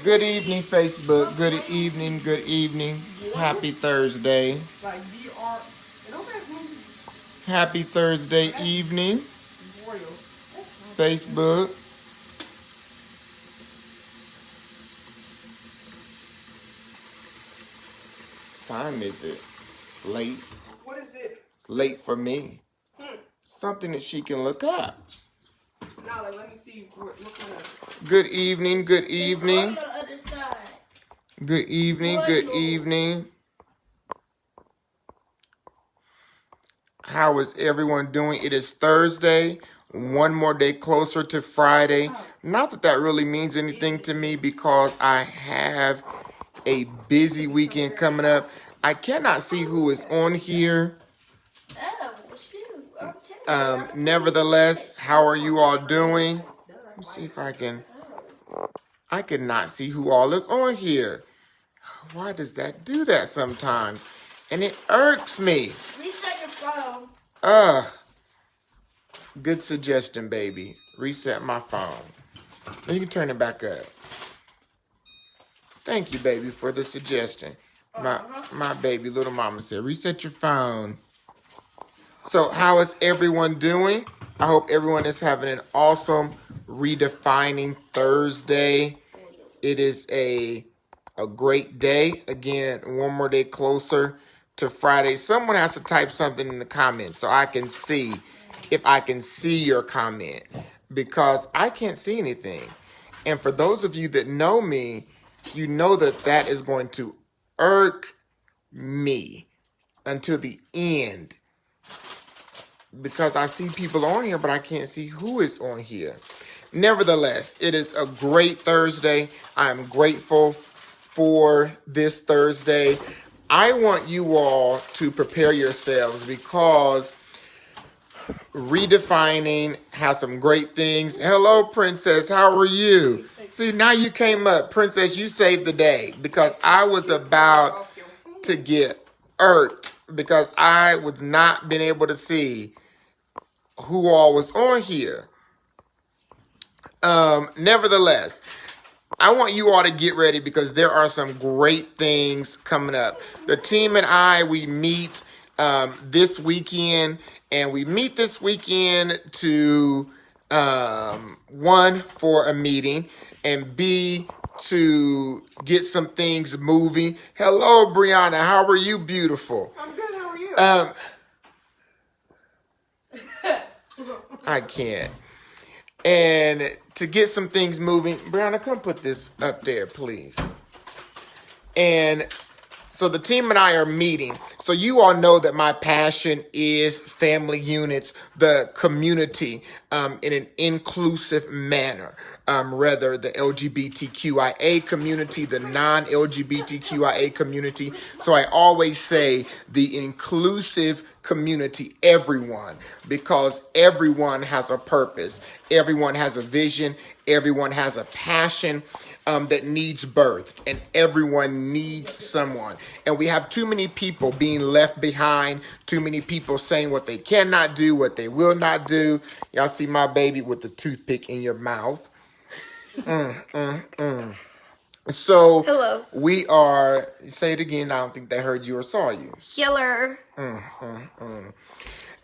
Good evening, Facebook. Good evening. Good evening. Happy Thursday. Happy Thursday evening, Facebook. Time is it? It's late. What is it? It's late for me. Something that she can look up. Now, let me see what kind of. Good evening. Good evening. It's on the other side. Good evening. Good evening. How is everyone doing? It is Thursday. One more day closer to Friday. Not that that really means anything to me because I have a busy weekend coming up. I cannot see who is on here. Oh, shoot. Nevertheless, how are you all doing? Let me see if I can. I cannot see who all is on here. Why does that do that sometimes? And it irks me. Reset your phone. Good suggestion, baby. Reset my phone. You can turn it back up. Thank you, baby, for the suggestion. My baby, little mama said, reset your phone. So how is everyone doing? I hope everyone is having an awesome Redefining Thursday. It is a great day. Again, one more day closer to Friday. Someone has to type something in the comments so I can see if I can see your comment because I can't see anything. And for those of you that know me, you know that that is going to irk me until the end because I see people on here, but I can't see who is on here. Nevertheless, it is a great Thursday. I am grateful for this Thursday. I want you all to prepare yourselves because Redefining has some great things. Hello, Princess. How are you? See, now you came up. Princess, you saved the day because I was about to get irked because I was not being able to see who all was on here. Nevertheless, I want you all to get ready because there are some great things coming up. The team and I, we meet this weekend, and we meet this weekend to, one, for a meeting, and B, to get some things moving. Hello, Brianna. How are you, beautiful? I'm good. How are you? I can't. And to get some things moving, Brianna, come put this up there, please. And so the team and I are meeting. So you all know that my passion is family units, the community, in an inclusive manner. Rather the LGBTQIA community, the non-LGBTQIA community. So I always say the inclusive community, everyone, because everyone has a purpose. Everyone has a vision. Everyone has a passion that needs birth, and everyone needs someone. And we have too many people being left behind, too many people saying what they cannot do, what they will not do. Y'all see my baby with the toothpick in your mouth. So Hello. we are, say it again, I don't think they heard you or saw you. Killer.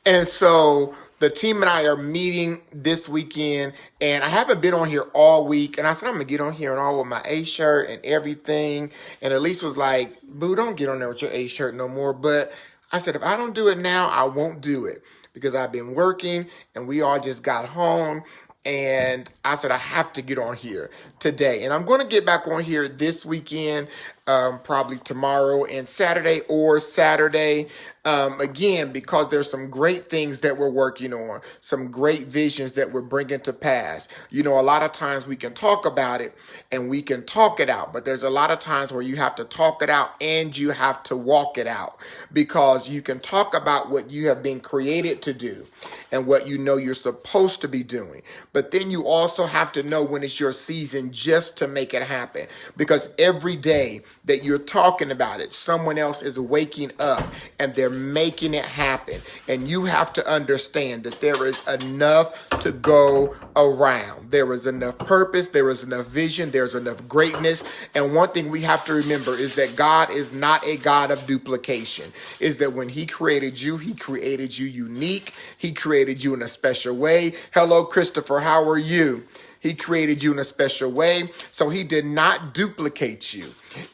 And so the team and I are meeting this weekend, and I haven't been on here all week. And I said, I'm going to get on here and all with my A shirt and everything. And Elise was like, boo, don't get on there with your A shirt no more. But I said, if I don't do it now, I won't do it because I've been working and we all just got home. And I said, I have to get on here today. And I'm going to get back on here this weekend, probably tomorrow and Saturday or Saturday. Again, because there's some great things that we're working on, some great visions that we're bringing to pass. You know, a lot of times we can talk about it and we can talk it out, but there's a lot of times where you have to talk it out and you have to walk it out because you can talk about what you have been created to do and what you know you're supposed to be doing. But then you also have to know when it's your season just to make it happen because every day that you're talking about it, someone else is waking up and they're making it happen. And you have to understand that there is enough to go around. There is enough purpose. There is enough vision. There's enough greatness. And one thing we have to remember is that God is not a God of duplication. Is that when he created you unique. He created you in a special way. Hello, Christopher. How are you? He created you in a special way. So he did not duplicate you.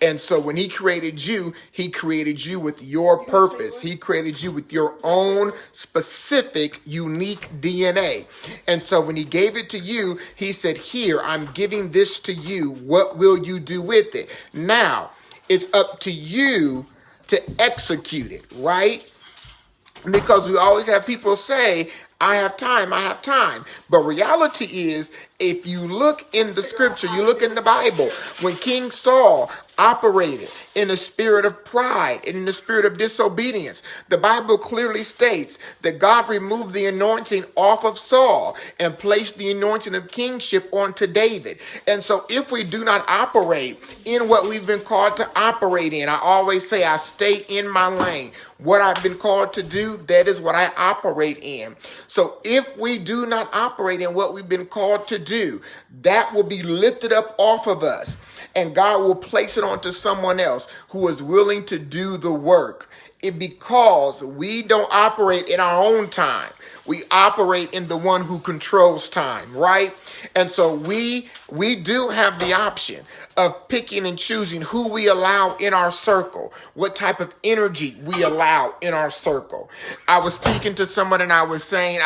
And so when he created you with your purpose. He created you with your own specific, unique DNA. And so when he gave it to you, he said, here, I'm giving this to you. What will you do with it? Now, it's up to you to execute it, right? Because we always have people say, I have time. But reality is, if you look in the scripture, you look in the Bible, when King Saul operated in a spirit of pride and in the spirit of disobedience, the Bible clearly states that God removed the anointing off of Saul and placed the anointing of kingship onto David. And so if we do not operate in what we've been called to operate in, I always say I stay in my lane. What I've been called to do, that is what I operate in. So if we do not operate in what we've been called to do, that will be lifted up off of us. And God will place it onto someone else who is willing to do the work. Because we don't operate in our own time. We operate in the one who controls time, right? And so we do have the option of picking and choosing who we allow in our circle, what type of energy we allow in our circle. I was speaking to someone and I was saying,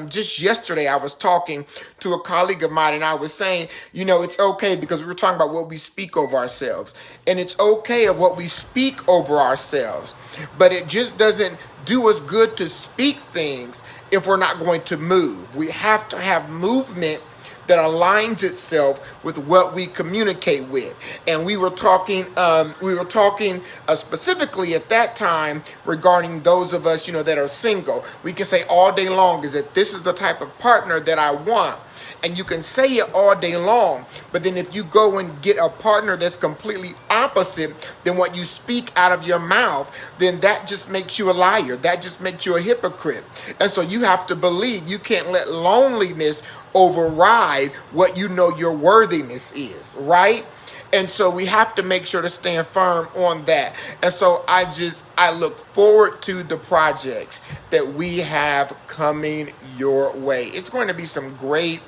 just yesterday I was talking to a colleague of mine and I was saying, it's okay because we were talking about what we speak over ourselves. And it's okay of what we speak over ourselves, but it just doesn't do us good to speak things if we're not going to move. We have to have movement that aligns itself with what we communicate with. And we were talking specifically at that time regarding those of us, that are single. We can say all day long is that this is the type of partner that I want. And you can say it all day long, but then if you go and get a partner that's completely opposite than what you speak out of your mouth, then that just makes you a liar. That just makes you a hypocrite. And so you have to believe you can't let loneliness override what you know your worthiness is, right? And so we have to make sure to stand firm on that. And so I look forward to the projects that we have coming your way. It's going to be some great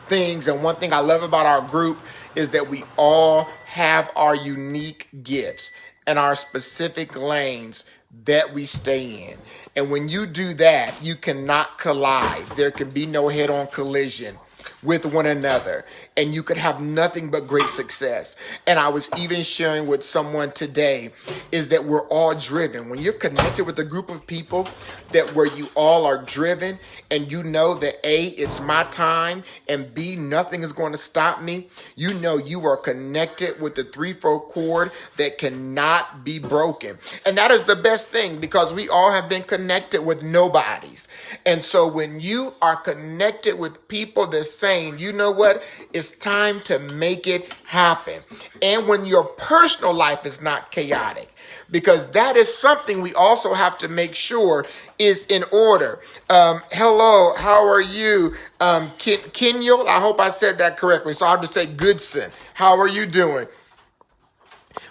things. And one thing I love about our group is that we all have our unique gifts and our specific lanes that we stay in. And when you do that, you cannot collide. There can be no head-on collision with one another, and you could have nothing but great success. And I was even sharing with someone today is that we're all driven. When you're connected with a group of people that where you all are driven and you know that A, it's my time, and B, nothing is going to stop me. You know you are connected with the threefold cord that cannot be broken. And that is the best thing because we all have been connected with nobodies. And so when you are connected with people that's saying, you know what, it's time to make it happen. And when your personal life is not chaotic, because that is something we also have to make sure is in order. Hello, how are you? Kenyel, I hope I said that correctly. So I'll just say Goodson. How are you doing?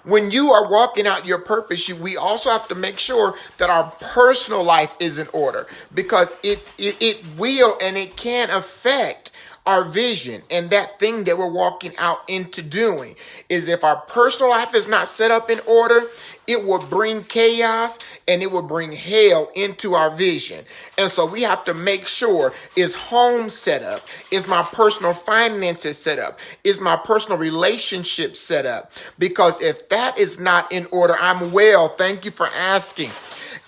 When you are walking out your purpose, we also have to make sure that our personal life is in order because it will and it can affect our vision. And that thing that we're walking out into doing is if our personal life is not set up in order, it will bring chaos and it will bring hell into our vision. And so we have to make sure, is home set up? Is my personal finances set up? Is my personal relationship set up? Because if that is not in order, I'm well. Thank you for asking.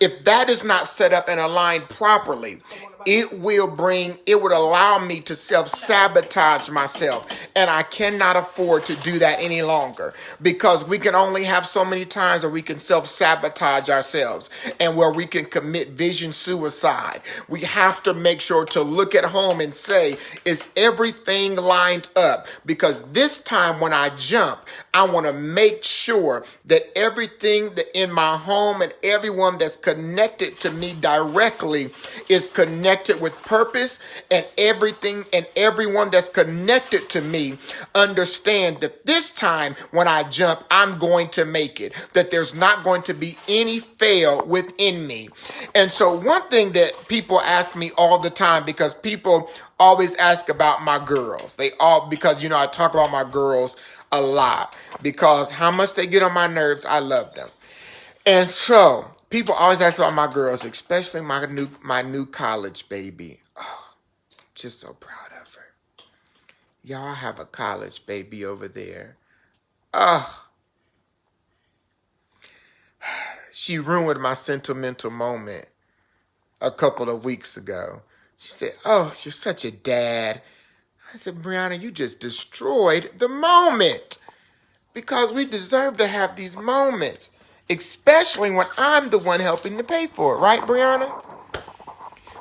If that is not set up and aligned properly, it would allow me to self-sabotage myself. And I cannot afford to do that any longer, because we can only have so many times where we can self-sabotage ourselves and where we can commit vision suicide. We have to make sure to look at home and say, is everything lined up? Because this time when I jump, I want to make sure that everything that in my home and everyone that's connected to me directly is connected with purpose, and everything and everyone that's connected to me understand that this time when I jump, I'm going to make it, that there's not going to be any fail within me. And so one thing that people ask me all the time, because people always ask about my girls, because I talk about my girls a lot, because how much they get on my nerves, I love them. And so people always ask about my girls, especially my new college baby. Oh, just so proud of her. Y'all have a college baby over there. Oh, she ruined my sentimental moment a couple of weeks ago. She said, "Oh, you're such a dad." I said, "Brianna, you just destroyed the moment." Because we deserve to have these moments, especially when I'm the one helping to pay for it. Right, Brianna?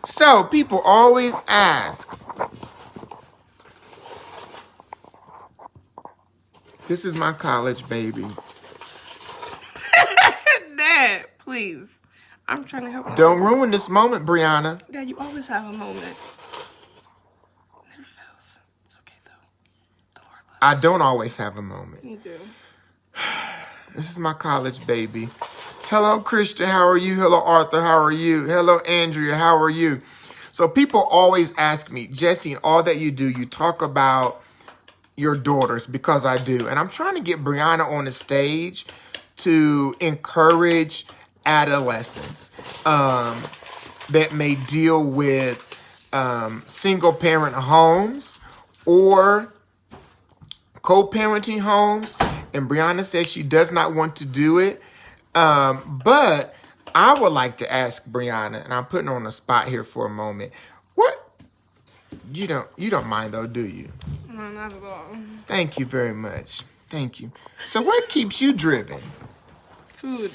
So people always ask. This is my college baby. Dad, please. I'm trying to help. Don't ruin this moment, Brianna. Dad, you always have a moment. Never fails. It's okay, though. The Lord loves I don't always have a moment. you. Do. This is my college baby. Hello, Christian. How are you? Hello, Arthur. How are you? Hello, Andrea. How are you? So people always ask me, Jesse, in all that you do, you talk about your daughters, because I do. And I'm trying to get Brianna on the stage to encourage adolescents that may deal with single parent homes or co-parenting homes. And Brianna says she does not want to do it. But I would like to ask Brianna, and I'm putting her on the spot here for a moment. What? You don't mind though, do you? No, not at all. Thank you very much. Thank you. So what keeps you driven? Food.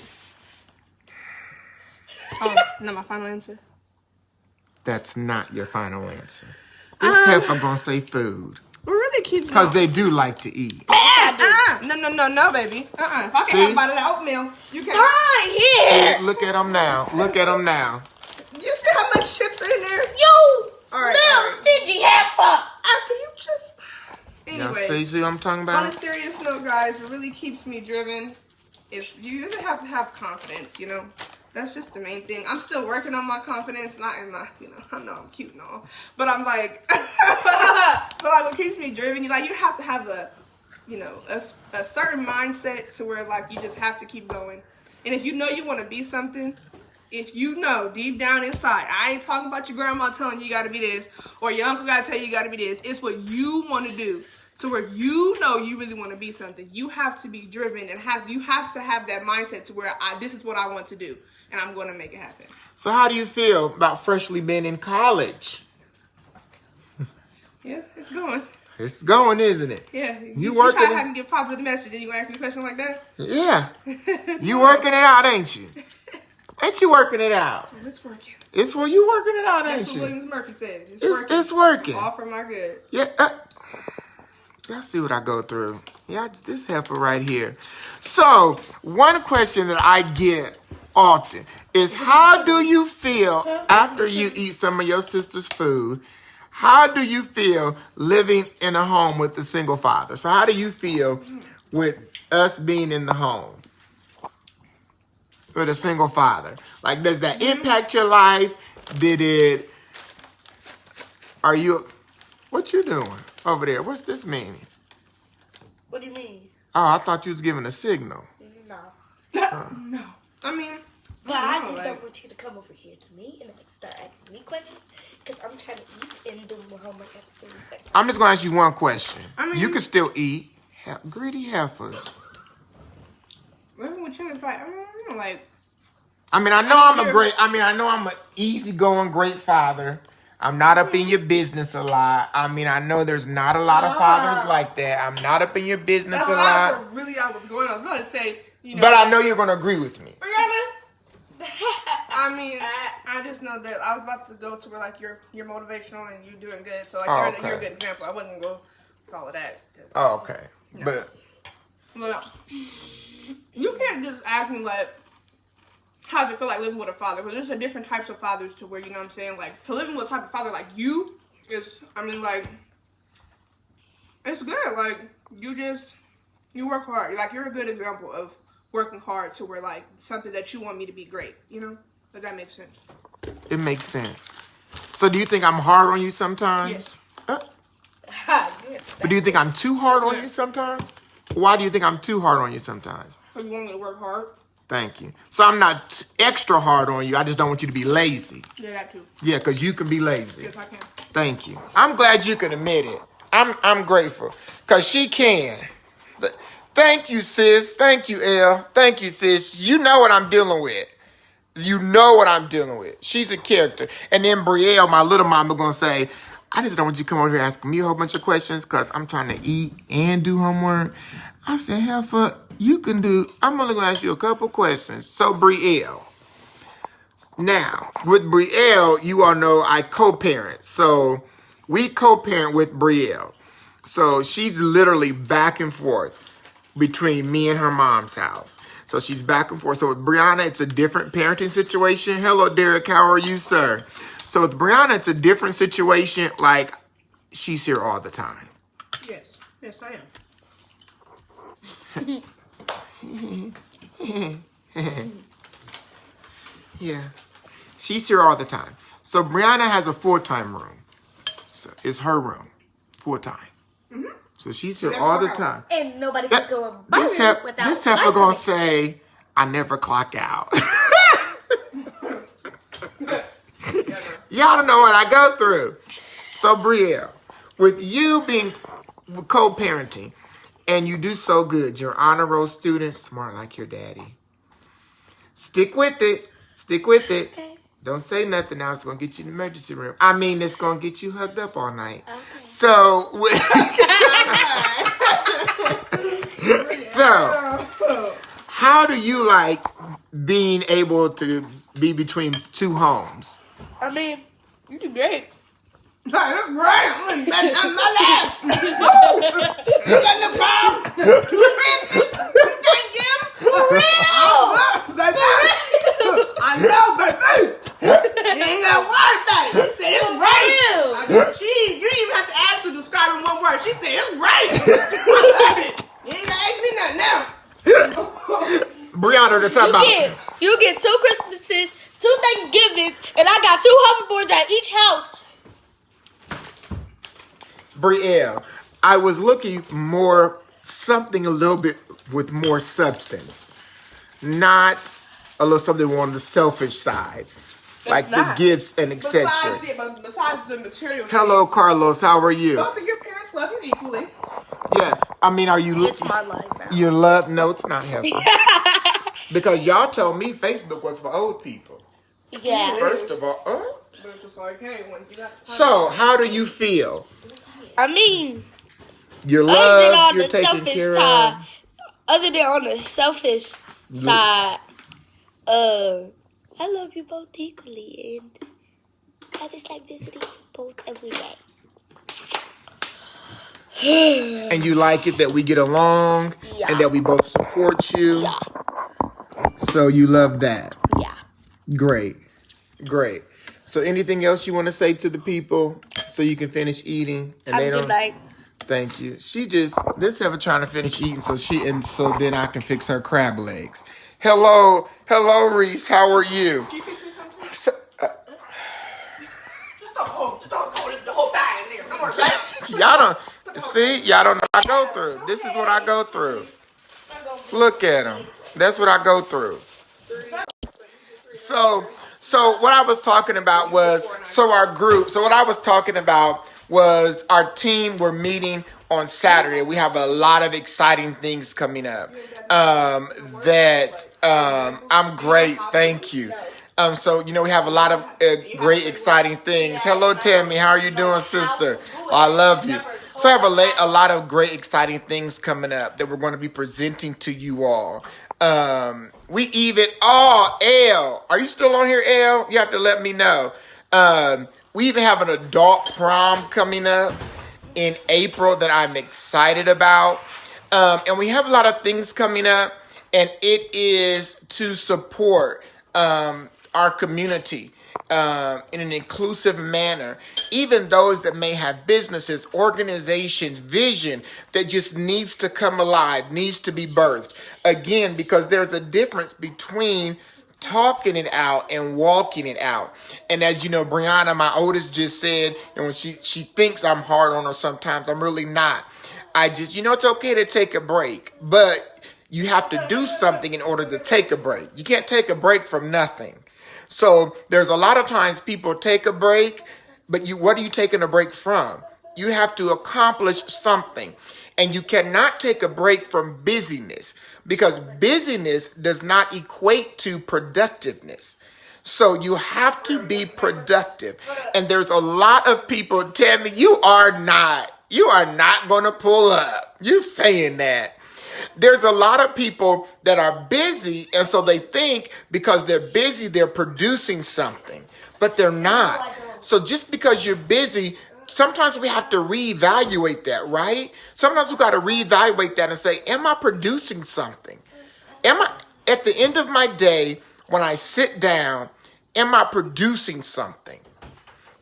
Oh, no, my final answer. That's not your final answer. This heifer gonna say food. What really keeps me? Because they do like to eat. No, baby. If I can See? have a bite of that oatmeal, you can't. Right here. See, look at them now. Look at them now. You see how much chips are in there? You All right, little all right. stingy heifer. After you just. Y'all Anyways, see what I'm talking on a about? serious note, guys, what really keeps me driven is you just have to have confidence, That's just the main thing. I'm still working on my confidence, not in my, I know I'm cute and all, but I'm like, what keeps me driven, you have to have a certain mindset to where, you just have to keep going. And if you know you want to be something, if you know deep down inside, I ain't talking about your grandma telling you got to be this, or your uncle got to tell you got to be this. It's what you want to do. To where you know you really want to be something. You have to be driven and you have to have that mindset to where this is what I want to do, and I'm going to make it happen. So how do you feel about freshly being in college? Yeah, it's going. It's going, isn't it? Yeah. You working try it? to have me get Pop with the message and you ask me a question like that? Yeah. You working it out, ain't you? Ain't you working it out? Oh, it's working. It's where you working it out, That's ain't what you? Williams Murphy said. It's working. It's working. All for my good. Yeah. Y'all see what I go through. Yeah, this heifer right here. So, one question that I get often is, how do you feel after you eat some of your sister's food? How do you feel living in a home with a single father? So how do you feel with us being in the home with a single father? Does that impact your life? What you doing over there? What's this meaning? What do you mean? Oh, I thought you was giving a signal. No. No. I mean, But I just like- don't want you to come over here to me and start asking me questions because I'm trying to eat and do my homework at the same time. I'm just going to ask you one question. I mean- You can still eat. Greedy heifers. living with you is like, I mean, I know I'm an easygoing, great father. I'm not up in your business a lot. I mean, I know there's not a lot of fathers like that. I'm not up in your business That's a not lot. where really I was going. I was going to say, you know. But I know you're going to agree with me. I mean, I just know that I was about to go to where like you're motivational and you're doing good. So like you're a good example. I wouldn't go to all of that. Oh, okay. No. But Well, you can't just ask me like, how do you feel like living with a father? Because there's a different types of fathers to where, you know what I'm saying? Like, to living with a type of father like you is, I mean, like, it's good. Like, you work hard. Like, you're a good example of working hard to where, like, something that you want me to be great, you know? Does that make sense? it makes sense. So do you think I'm hard on you sometimes? Yes. But do you think I'm too hard on you sometimes? Why do you think I'm too hard on you sometimes? Because you want me to work hard? Thank you. So I'm not extra hard on you. I just don't want you to be lazy. Yeah, that too. Yeah, because you can be lazy. Yes, I can. Thank you. I'm glad you can admit it. I'm grateful. Because she can. Thank you, sis. Thank you, Elle. Thank you, sis. You know what I'm dealing with. You know what I'm dealing with. She's a character. And then Brielle, my little mama, going to say, I just don't want you to come over here asking me a whole bunch of questions because I'm trying to eat and do homework. I said, Heifer, you can do, I'm only going to ask you a couple questions. So, Brielle. Now, with Brielle, you all know I co-parent. So, we co-parent with Brielle. So, she's literally back and forth between me and her mom's house. So, she's back and forth. So, with Brianna, it's a different parenting situation. Hello, Derek. How are you, sir? So, with Brianna, it's a different situation. Like, she's here all the time. Yes. Yes, I am. Yeah. She's here all the time. So Brianna has a full-time room. So it's her room. Full-time. Mm-hmm. So she's here all the time. And nobody can go and buy it without This heifer gonna say, I never clock out. Y'all don't know what I go through. So Brielle, with you being co-parenting, and you do so good, you're honor roll student, smart like your daddy. Stick with it. Stick with it. Okay. Don't say nothing now. It's going to get you in the emergency room. I mean, it's going to get you hugged up all night. Okay. So, how do you like being able to be between two homes? I mean, you do great. That's great. I'm my lap. You got no problem. Two business. You can't give them. For real. I know, baby. You ain't got to worry about it. She said it's great. You didn't even have to ask her to describe in one word. She said it's great. You ain't got to ask me nothing now. Brianna, they're talking about. You get 2 Christmases, 2 Thanksgivings, and I got 2 hoverboards at each house. Brielle, I was looking more something a little bit with more substance, not a little something on the selfish side, like the gifts and etc. Besides the material. Hello, things, Carlos. How are you? both of your parents love you equally. Yeah, I mean, are you? It's my life now. Your love? No, it's not healthy. Because y'all told me Facebook was for old people. Yeah. First of all, But it's just like, hey, when you got. So, how do you feel? I mean, You're other than loved, on you're the taken selfish care side, of. other than on the selfish side, I love you both equally, and I just like visiting you both every day. And you like it that we get along, and that we both support you. Yeah. So you love that. Yeah. Great. Great. So anything else you want to say to the people so you can finish eating? And Have they a good don't. night. Thank you. This ever trying to finish eating so then I can fix her crab legs. Hello, Reese. How are you? Can you fix me something? Just don't hold the whole thing in there. Don't worry about it. Y'all don't know what I go through. This is what I go through. Look at them. That's what I go through. So what I was talking about was, our team, we're meeting on Saturday. We have a lot of exciting things coming up. I'm great. Thank you. So, we have a lot of great, exciting things. Hello, Tammy. How are you doing, sister? Oh, I love you. So I have a lot of great, exciting things coming up that we're going to be presenting to you all. Elle, are you still on here, Elle? You have to let me know. We even have an adult prom coming up in April that I'm excited about. And we have a lot of things coming up, and it is to support our community in an inclusive manner. Even those that may have businesses, organizations, vision that just needs to come alive, needs to be birthed. Again, because there's a difference between talking it out and walking it out. And as you know, Brianna, my oldest, just said, and when she thinks I'm hard on her sometimes, I'm really not. I just, it's okay to take a break, but you have to do something in order to take a break. You can't take a break from nothing. So there's a lot of times people take a break, but what are you taking a break from? You have to accomplish something. And you cannot take a break from busyness, because busyness does not equate to productiveness. So you have to be productive. And there's a lot of people, Tammy, you are not going to pull up. You saying that. There's a lot of people that are busy, and so they think because they're busy, they're producing something, but they're not. So just because you're busy, sometimes we have to reevaluate that, right? Sometimes we got to reevaluate that and say, am I producing something? Am I, at the end of my day, when I sit down, am I producing something?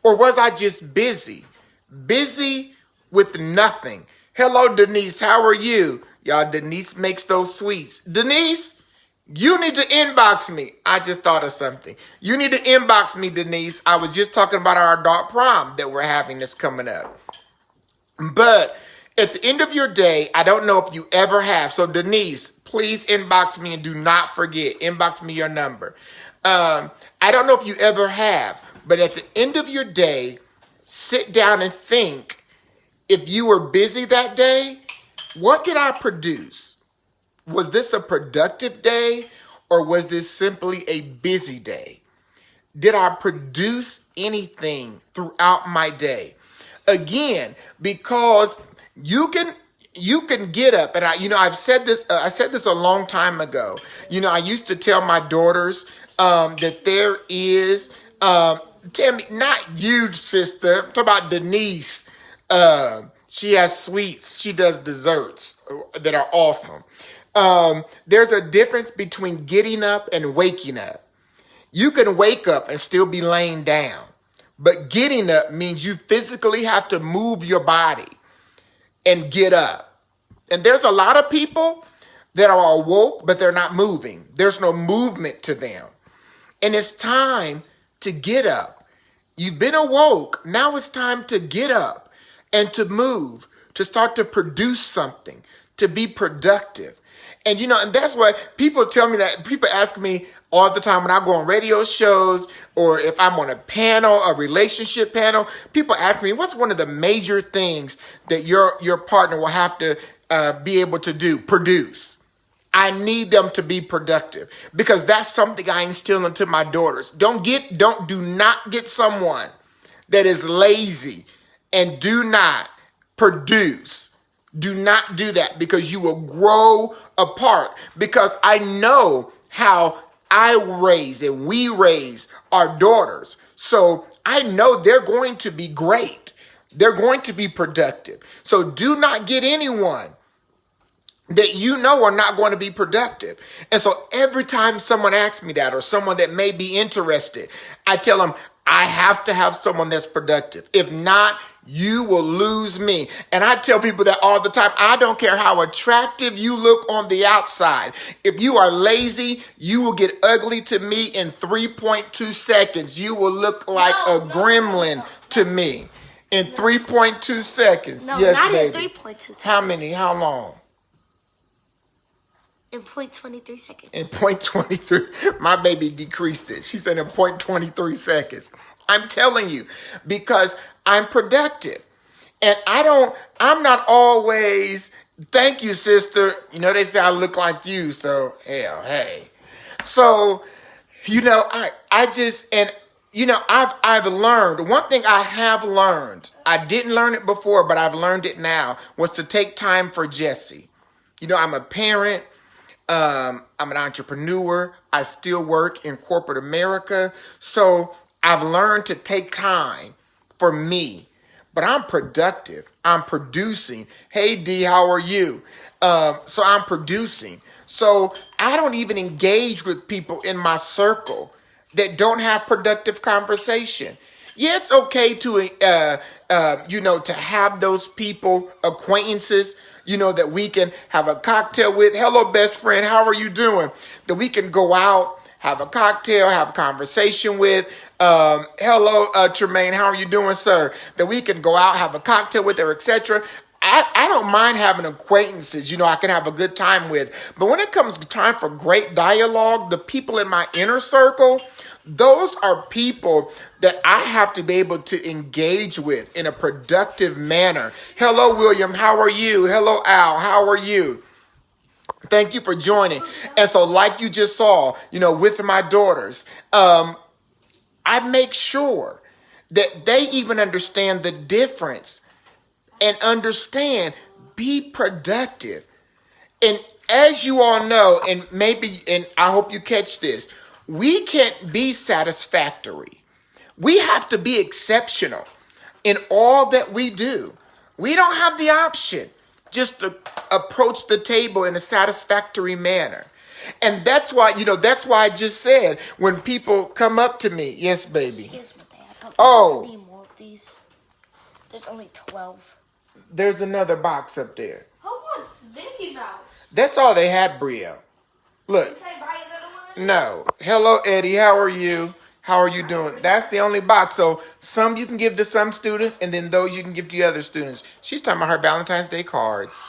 Or was I just busy? Busy with nothing. Hello, Denise. How are you? Y'all, Denise makes those sweets. Denise, you need to inbox me. I just thought of something. You need to inbox me, Denise. I was just talking about our adult prom that we're having that's coming up. But at the end of your day, I don't know if you ever have. So, Denise, please inbox me, and do not forget, inbox me your number. I don't know if you ever have, but at the end of your day, sit down and think, if you were busy that day, what did I produce? Was this a productive day, or was this simply a busy day? Did I produce anything throughout my day? Again, because you can get up, and I've said this. I said this a long time ago. I used to tell my daughters that there is, Tammy, not you, sister. I'm talking about Denise. She has sweets. She does desserts that are awesome. There's a difference between getting up and waking up. You can wake up and still be laying down, but getting up means you physically have to move your body and get up. And there's a lot of people that are awoke, but they're not moving. There's no movement to them. And it's time to get up. You've been awoke. Now it's time to get up and to move, to start to produce something, to be productive. And and that's what people tell me, that people ask me all the time when I go on radio shows, or if I'm on a panel, a relationship panel, people ask me, what's one of the major things that your partner will have to be able to do? Produce. I need them to be productive, because that's something I instill into my daughters. Do not get someone that is lazy and do not produce. Do not do that, because you will grow apart. Because I know how I raise and we raise our daughters. So I know they're going to be great. They're going to be productive. So do not get anyone that are not going to be productive. And so every time someone asks me that, or someone that may be interested, I tell them, I have to have someone that's productive. If not, you will lose me. And I tell people that all the time. I don't care how attractive you look on the outside. If you are lazy, you will get ugly to me in 3.2 seconds. You will look like a gremlin to me in 3.2 seconds. No, yes, not baby. in 3.2 seconds. How many? How long? In 0.23 seconds. In 0.23. My baby decreased it. She said in 0.23 seconds. I'm telling you, because I'm productive. And I'm not always, thank you, sister. They say I look like you, so hell, hey. So I just, and I've learned one thing. I have learned. I didn't learn it before, but I've learned it now. Was to take time for Jesse. I'm a parent. I'm an entrepreneur. I still work in corporate America, so I've learned to take time for me. But I'm productive. I'm producing. Hey D, how are you? So I'm producing. So I don't even engage with people in my circle that don't have productive conversation. Yeah, it's okay to to have those people, acquaintances, that we can have a cocktail with. Hello, best friend, how are you doing? That we can go out, have a cocktail, have a conversation with. Hello, Tremaine, how are you doing, sir? That we can go out, have a cocktail with, or etc. I don't mind having acquaintances, I can have a good time with. But when it comes to time for great dialogue, the people in my inner circle, those are people that I have to be able to engage with in a productive manner. Hello, William. How are you? Hello, Al. How are you? Thank you for joining. And so like you just saw, with my daughters, I make sure that they even understand the difference and understand, be productive. And as you all know, and I hope you catch this, we can't be satisfactory. We have to be exceptional in all that we do. We don't have the option just to approach the table in a satisfactory manner. And that's why I just said, when people come up to me, yes, baby. Excuse me, Dad. Oh. I need more of these. There's only 12. There's another box up there. Who wants Mickey Mouse? That's all they had, Brio. Look. You can't buy another one? No. Hello, Eddie. How are you? How are you doing? That's the only box. So some you can give to some students, and then those you can give to the other students. She's talking about her Valentine's Day cards.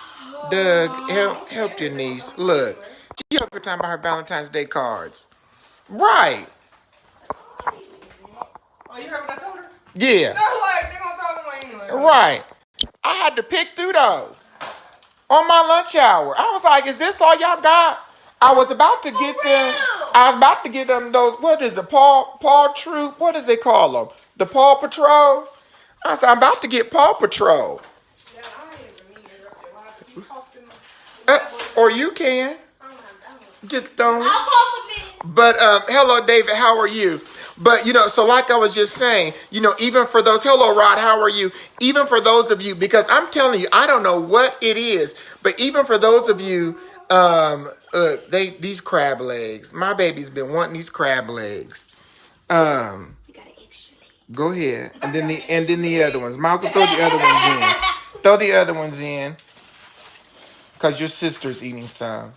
Doug, help your niece. Look. She's talking about her Valentine's Day cards. Right. Oh, you heard what I told her? Yeah. No, like, they're gonna throw them away anyway. Right. I had to pick through those on my lunch hour. I was like, is this all y'all got? I was about to get them. I was about to get them those, what is it, Paw Troop? What does they call them? The Paw Patrol? I said, I'm about to get Paw Patrol. Yeah, I ain't even mean to interrupt you. Why? You tossed them. Or you can. Just don't. I'll toss them in. But hello, David. How are you? But so like I was just saying, even for those, hello, Rod. How are you? Even for those of you, because I'm telling you, I don't know what it is, but even for those of you, these crab legs. My baby's been wanting these crab legs. You got an extra leg. Go ahead, and then the other ones. Might as well throw the other ones in. Throw the other ones in, cause your sister's eating some,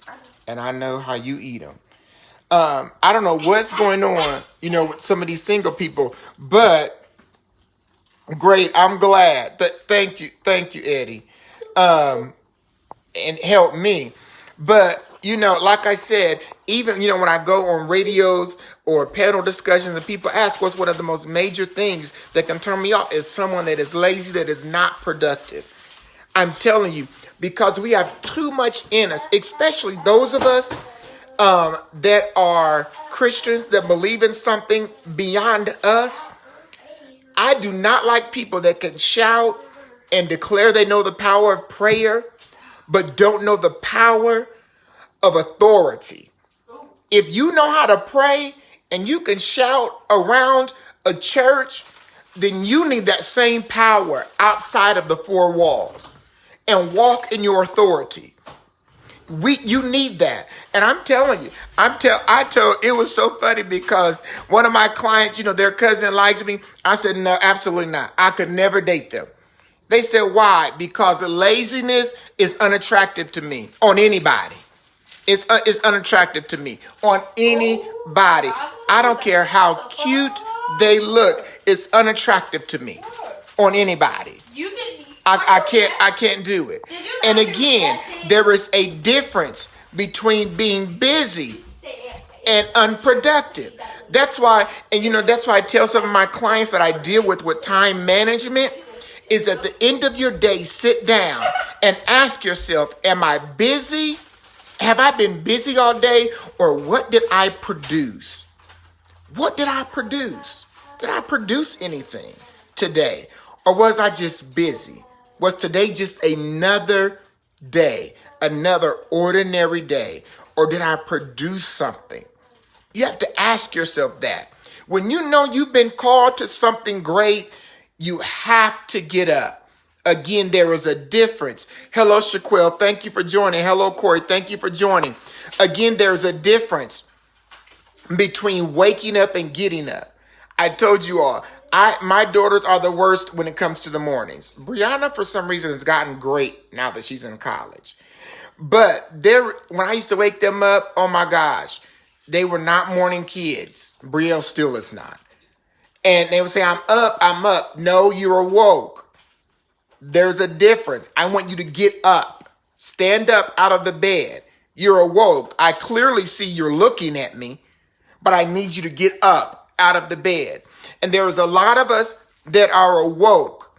and I know how you eat them. I don't know what's going on, with some of these single people, but great. I'm glad. Thank you, Eddie, and help me. But like I said, even when I go on radios or panel discussions, and people ask what's one of the most major things that can turn me off is someone that is lazy, that is not productive. I'm telling you, because we have too much in us, especially those of us that are Christians that believe in something beyond us. I do not like people that can shout and declare they know the power of prayer, but don't know the power of authority. If you know how to pray and you can shout around a church, then you need that same power outside of the four walls and walk in your authority. You need that. And I'm telling you, it was so funny because one of my clients, their cousin liked me. I said, no, absolutely not. I could never date them. They said, why? Because laziness is unattractive to me on anybody. It's unattractive to me on anybody. I don't care how cute they look. It's unattractive to me on anybody. I can't do it. And again, there is a difference between being busy and unproductive. That's why I tell some of my clients that I deal with time management is at the end of your day, sit down and ask yourself, am I busy? Have I been busy all day, or what did I produce? What did I produce? Did I produce anything today? Or was I just busy? Was today just another day, another ordinary day? Or did I produce something? You have to ask yourself that. When you know you've been called to something great, you have to get up. Again, there is a difference. Hello, Shaquille. Thank you for joining. Hello, Corey. Thank you for joining. Again, there's a difference between waking up and getting up. I told you all, my daughters are the worst when it comes to the mornings. Brianna, for some reason, has gotten great now that she's in college. But when I used to wake them up, oh my gosh, they were not morning kids. Brielle still is not. And they would say, I'm up, I'm up. No, you're awoke. There's a difference. I want you to get up. Stand up out of the bed. You're awoke. I clearly see you're looking at me, but I need you to get up out of the bed. And there's a lot of us that are awoke,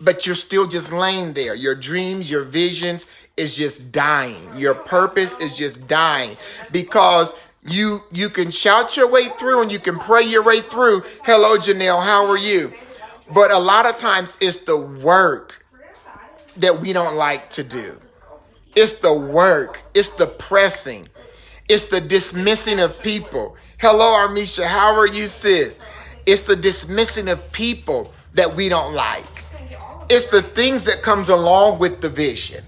but you're still just laying there. Your dreams, your visions is just dying. Your purpose is just dying because you can shout your way through and you can pray your way through. Hello, Janelle, how are you? But a lot of times it's the work that we don't like to do. It's the work. It's the pressing. It's the dismissing of people. Hello, Armisha, how are you, sis? It's the dismissing of people that we don't like. It's the things that comes along with the vision.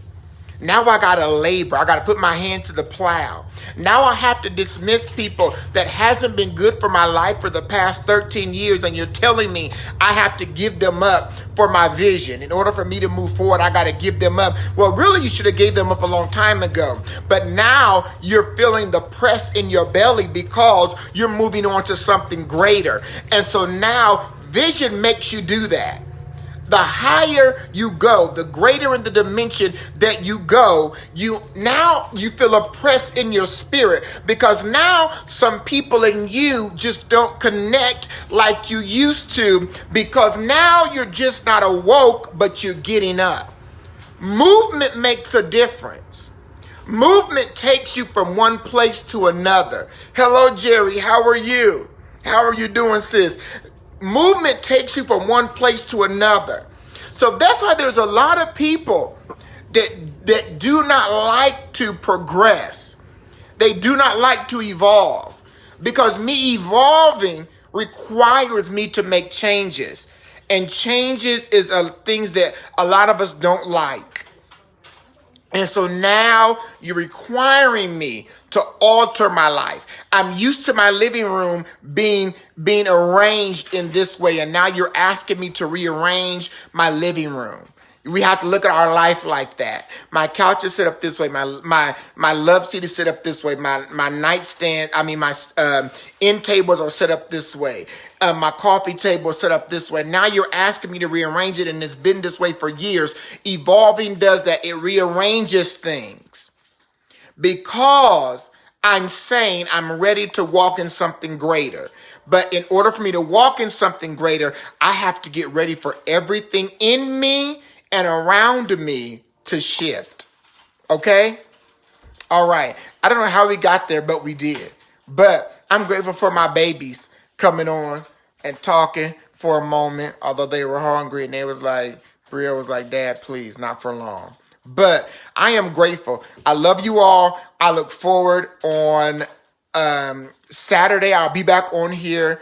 Now I got to labor. I got to put my hand to the plow. Now I have to dismiss people that hasn't been good for my life for the past 13 years. And you're telling me I have to give them up for my vision. In order for me to move forward, I got to give them up. Well, really, you should have gave them up a long time ago. But now you're feeling the press in your belly because you're moving on to something greater. And so now vision makes you do that. The higher you go, the greater in the dimension that you go, you feel a press in your spirit because now some people in you just don't connect like you used to because now you're just not awoke, but you're getting up. Movement makes a difference. Movement takes you from one place to another. Hello, Jerry. How are you? How are you doing, sis? Movement takes you from one place to another. So that's why there's a lot of people that do not like to progress. They do not like to evolve because me evolving requires me to make changes. And changes is things that a lot of us don't like. And so now you're requiring me to alter my life. I'm used to my living room being arranged in this way, and now you're asking me to rearrange my living room. We have to look at our life like that. My couch is set up this way. My love seat is set up this way. My nightstand, my end tables are set up this way. My coffee table is set up this way. Now you're asking me to rearrange it, and it's been this way for years. Evolving does that. It rearranges things because I'm saying I'm ready to walk in something greater. But in order for me to walk in something greater, I have to get ready for everything in me and around me to shift. Okay? All right. I don't know how we got there, but we did. But I'm grateful for my babies coming on and talking for a moment, although they were hungry and they was like, Bria was like, Dad, please, not for long. But I am grateful. I love you all. I look forward on Saturday. I'll be back on here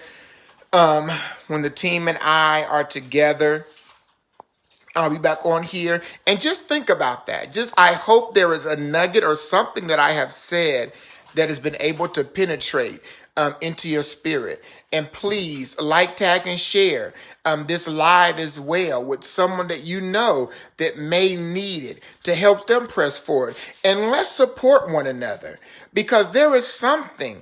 when the team and I are together. I'll be back on here. And just think about that. I hope there is a nugget or something that I have said that has been able to penetrate into your spirit. And please like, tag, and share this live as well with someone that you know that may need it to help them press forward. And let's support one another because there is something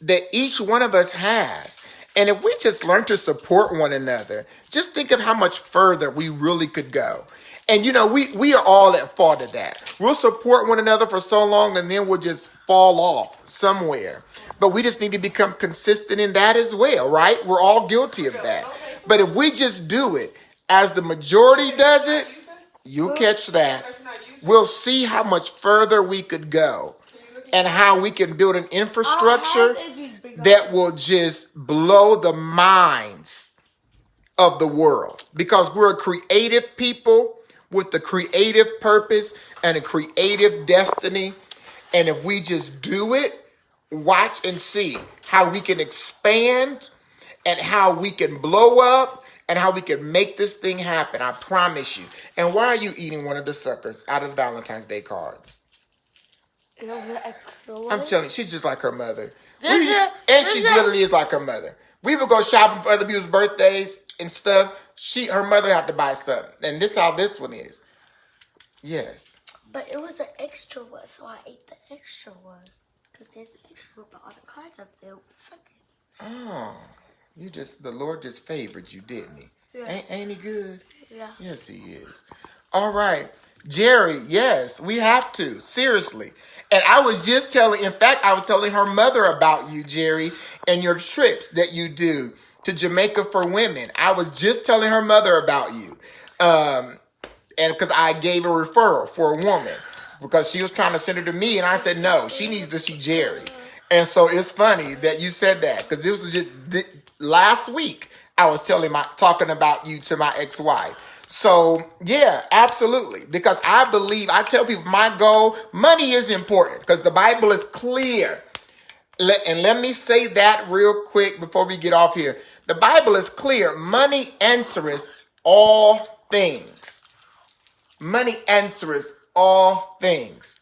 that each one of us has. And if we just learn to support one another, just think of how much further we really could go. And, we are all at fault of that. We'll support one another for so long and then we'll just fall off somewhere. But we just need to become consistent in that as well, right? We're all guilty of that. But if we just do it as the majority does it, you'll catch that. We'll see how much further we could go and how we can build an infrastructure that will just blow the minds of the world, because we're a creative people with a creative purpose and a creative destiny. And if we just do it, watch and see how we can expand and how we can blow up and how we can make this thing happen. I promise you. And why are you eating one of the suckers out of the Valentine's Day cards? I'm telling you, she's just like her mother. And she literally is like her mother. We would go shopping for other people's birthdays and stuff. Her mother had to buy something. And this is how this one is. Yes. But it was an extra one, so I ate the extra one. Because there's an extra one, but all the cards up there would suck it. Oh, the Lord just favored you, didn't he? Yeah. Ain't he good? Yeah. Yes, he is. All right. Jerry, yes, we have to. Seriously. And I was telling her mother about you, Jerry, and your trips that you do to Jamaica for women. I was just telling her mother about you. And because I gave a referral for a woman, because she was trying to send her to me, and I said, no, she needs to see Jerry. And so it's funny that you said that, because this was just last week I was talking about you to my ex-wife. So yeah, absolutely. Because I tell people my goal, money is important because the Bible is clear. And let me say that real quick before we get off here. The Bible is clear. Money answereth all things. Money answereth all things.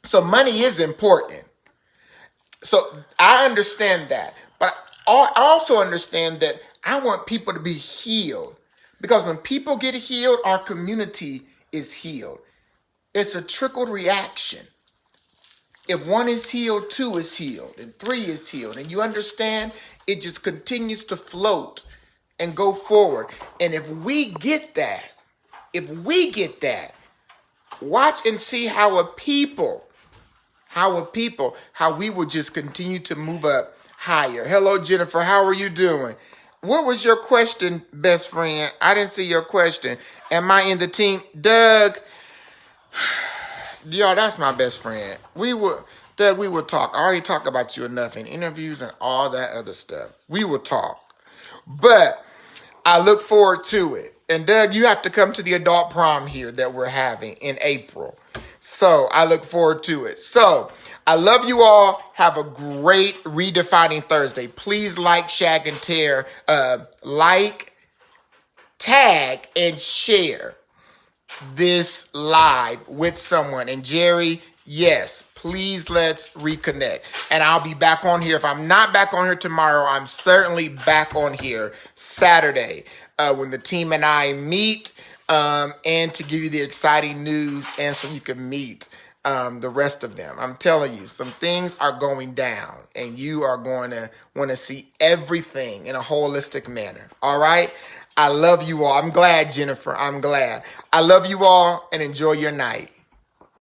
So money is important. So I understand that. But I also understand that I want people to be healed. Because when people get healed, our community is healed. It's a trickled reaction. If one is healed, two is healed, and three is healed. And you understand, it just continues to float and go forward. And if we get that, watch and see how we will just continue to move up higher. Hello, Jennifer. How are you doing? What was your question, best friend? I didn't see your question. Am I in the team? Doug, y'all, that's my best friend. Doug, we will talk. I already talked about you enough in interviews and all that other stuff. We will talk. But I look forward to it. And Doug, you have to come to the adult prom here that we're having in April. So I look forward to it. So I love you all. Have a great Redefining Thursday. Please like, shag, and tear. Like, tag, and share this live with someone. And Jerry, yes, please let's reconnect. And I'll be back on here. If I'm not back on here tomorrow, I'm certainly back on here Saturday when the team and I meet and to give you the exciting news and so you can meet the rest of them. I'm telling you, some things are going down and you are going to want to see everything in a holistic manner. All right? I love you all. I'm glad, Jennifer. I'm glad. I love you all and enjoy your night.